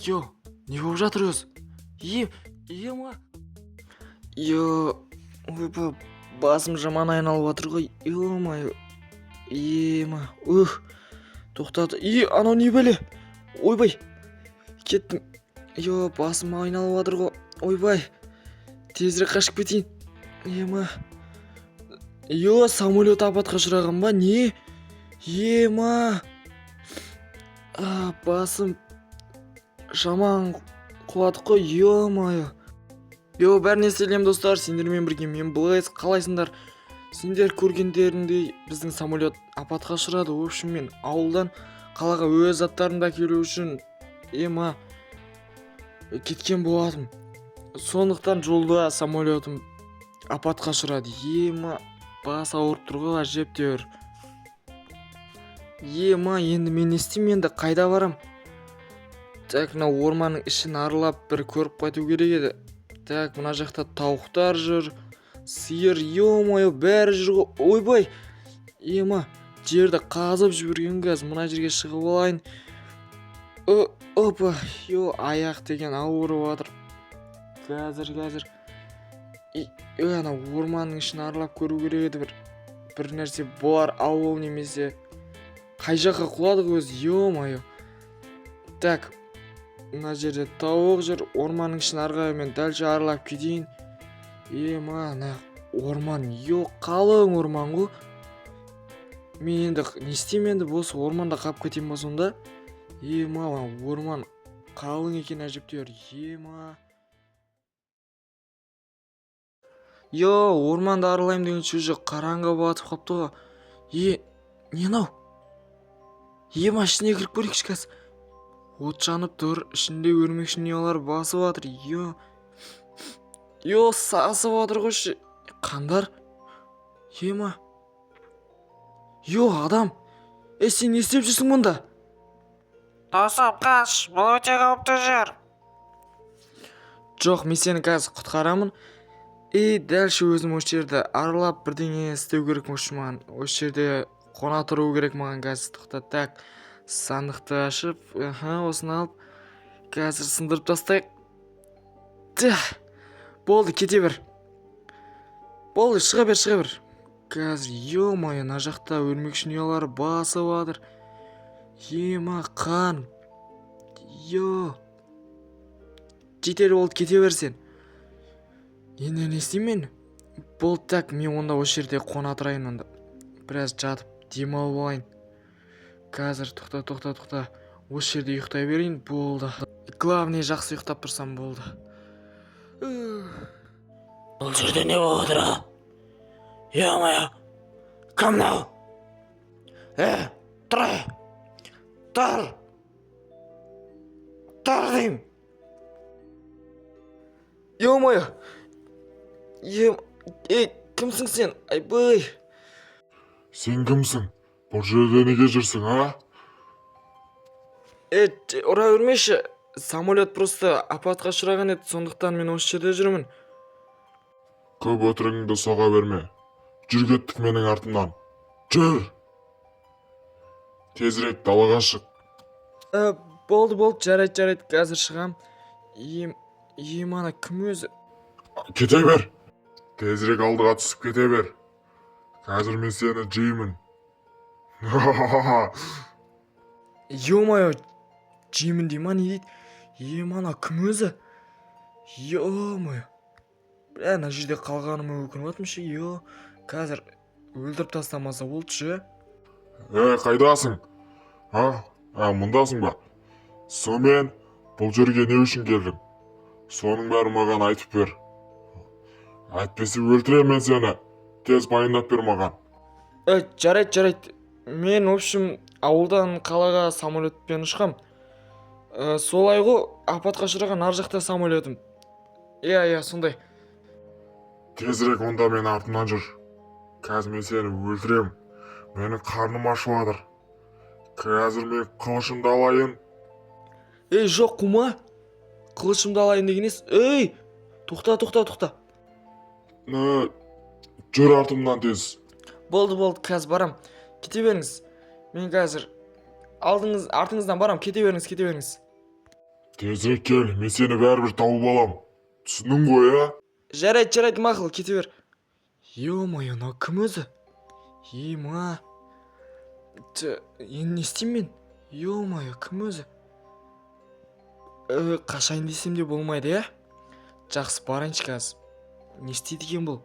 Йо, не болып жатыр өзі? Ема. Йо, ойбай, басым жаман айналып жатыр ғой. Ё-мое. Ема. Тоқтады. Анау не бәле? Ойбай, кеттім. Йо, басым айналып жатыр ғой. Ойбай, тезірек қашып кетейін. Ема. Йо, самолет апатқа ұшыраған ба? Не? Ема. Басым жаман құлады ғой. Ё-мое. Йо, бәріне сәлем достар, сендермен бірге мен Блэйз. Қалайсыңдар? Сендер көргендеріндей біздің самолет апатқа ұшырады. В общем, мен ауылдан қалаға өз заттарымды әкелу үшін кеткен болатым. Сондықтан жолда самолетім апатқа ұшырады. Бас ауырып тұр ғой, әжептәуір. Енді мен не істеймін, енді қайда барам? Так, мына орманның ішін аралап бір көріп қайту керек еді. Так, мына жақта тауықтар жүр, сиыр, ё-мое, бәрі жүр ғой. Ойбай, жерді қазып жіберген газ. Мына жерге шығып алайын. Опа, аяқ деген ауырып жатыр. Қазір. Ана орманның ішін аралап көру керек еді. Бір нәрсе болар, ауыл немесе қай жаққа құладық өзі, ё-мое. Так, мына жерде тауық жүр, орманның ішін мен дәл аралап кетейін. Ана орман, қалың орман ғой. Мен енді не істеймін, енді осы орманда қап кетейін ба сонда? Орман қалың екен әжептәуір. Орманды аралаймын деген сөзі қараңғы батып қапты ғой. Не мынау? Ішіне кіріп көрейікші қазір. От жанып тұр, ішінде өрмекші неғылар басып жатыр. Сасып жатыр қойшы. Қандар? Адам. Сен не істеп жүрсің мұнда? Досым, қаш, бұл өте қауіпті жер. Жоқ, мен сені қазір құтқарамын. Дәлші өзім осы жерді аралап бірдеңе істеу керек маған. Осы жерде қона тұру керек маған қазір. Тоқтат, так, сандықты ашып, осыны алып, қазір сындырып тастайық. Болды, кете бер. Болды, шыға бер. Қазір, ё-мое, мына жақта өрмекші неғылар басып жатыр. Қан. Жетер болды, кете бер сен. Енді не істеймін? Болды, так, мен онда осы жерде қона тұрайын онда. Біраз жатып, демалып алайын. Қазір, тоқта. Осы жерде ұйықтай берейін, болды. Главный, жақсы ұйықтап тұрсам болды. Бұл жерде не болып отыр? Ё-мое, кім мынау? Тұр деймін. Ё-мое. Кімсің сен? Айбай. Сен кімсің? Бұл жерде неге жүрсің, Ұра өрмеші. Самолет просто апатқа ұшыраған еді, сондықтан мен осы жерде жүрмін. Көп өтірігіңді соға берме. Жүр кеттік менің артымнан. Жүр! Тезірек далаға шық. Болды, жарайды, қазір шығам. Ана кім өзі? Кете бер! Тезірек алдыға түсіп кете бер. Қазір мен сені жеймін. Ё-мое, жеймін дей ма, не дейді? Ана кім өзі? Ё-мое. Ана жерде қалғаныма өкініп атмышы. Қазір өлдіріп тастамаса болдышы. Қайдасың? Мұндасың ба? Сонымен бұл жерге не үшін келдің? Соның бәрі маған айтып бер. Әйтпесе өлтірем мен сені. Тез баяндап бер маған. Жарайды. Мен, в общем, ауылдан қалаға самолетпен ұшқам. Солай ғой, апатқа ұшыраған ар жақта самолетім. Сондай. Тезірек онда мен артымнан жүр. Қазір мен сені өлтірем. Менің қарным ашып жатыр. Қазір мен қылышымды алайын. Жоқ, құма. Қылышымды алайын деген несі? Тоқта. Жүр артымнан тез. Болды, қазір барам. Кете беріңіз. Мен қазір артыңыздан барам, кете беріңіз. Тезірек кел, мен сені бәрібір тауып алам. Түсіндің ғой, а? Жарайды, мақұл, кете бер. Ё-моё, мынау кім өзі? Ема. Енді не істеймін мен? Ё-моё, кім өзі? Қашайын десем де болмайды, иә? Жақсы, барайыншы қазір. Не істейді екен бұл?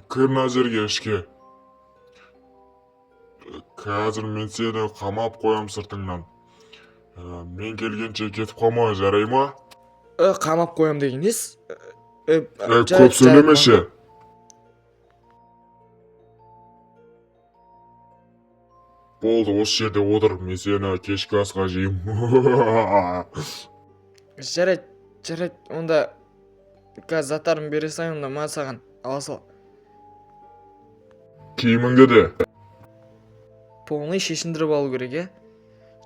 Кір мына жерге ішке. Қазір мен сені қамап қоям сыртыңнан. Мен келгенше кетіп қалма, жарай ма? Қамап қоям деген несі? Көп сөйлемеші. Болды, осы жерде отыр, мен сені кешкі асқа жеймін. Жарайды, онда қазір заттарымды бере салайын, онда маған саған ала сал. Киіміңді де. Полный шешіндіріп алу керек, иә?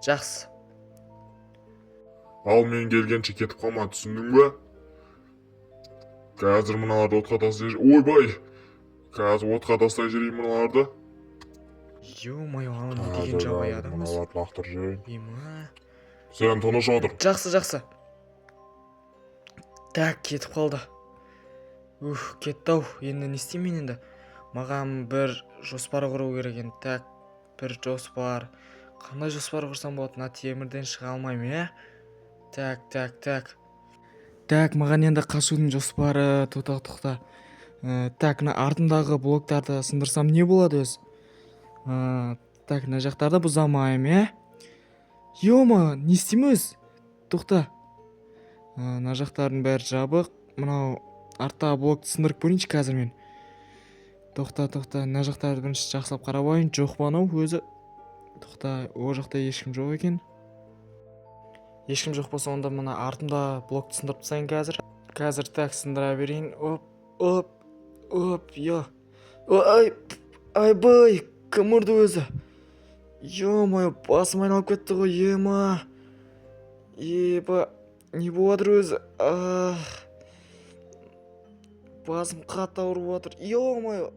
Жақсы. Ал мен келгенше кетіп қалма, түсіндің бе? Қазір мыналарды отқа тастай жүрейін. Ойбай! Қазір отқа тастай жүрейін мыналарды. Ё-моё, ана не деген жабай адам осы. Мыналарды лақтырып жүрейін. Ема. Сен тыныш отыр. Жақсы. Так, кетіп қалды. Кетті-ау. Енді не істеймін енді? Маған бір жоспар құру керек енді. Так, бір жоспар. Қандай жоспар құрсам болады? Мына темірден шыға алмаймын, иә? Так, маған енді қашудың жоспары. Тоқта. Так, мына артымдағы блоктарды сындырсам не болады өз? Так, мына жақтарды бұза алмаймын, иә? Ё-моё, не істеймін өз? Тоқта. Мына жақтардың бәрі жабық. Мынау арттағы блокты сындырып көрейінші қазір мен. Тоқта. Мына жақтарды бірінші жақсылап қарап алайын. Жоқ па анау өзі? Тоқта, о жақта ешкім жоқ екен. Ешкім жоқ болса, онда мына артымда блокты сындырып тастайын қазір. Так, сындыра берейін. Оп, йо. Айбай, кім ұрды өзі? Ё-моё, басым айналып кетті ғой, ема. Еба, не болады өзі? Басым қатты ауырып отыр. Ё-моё.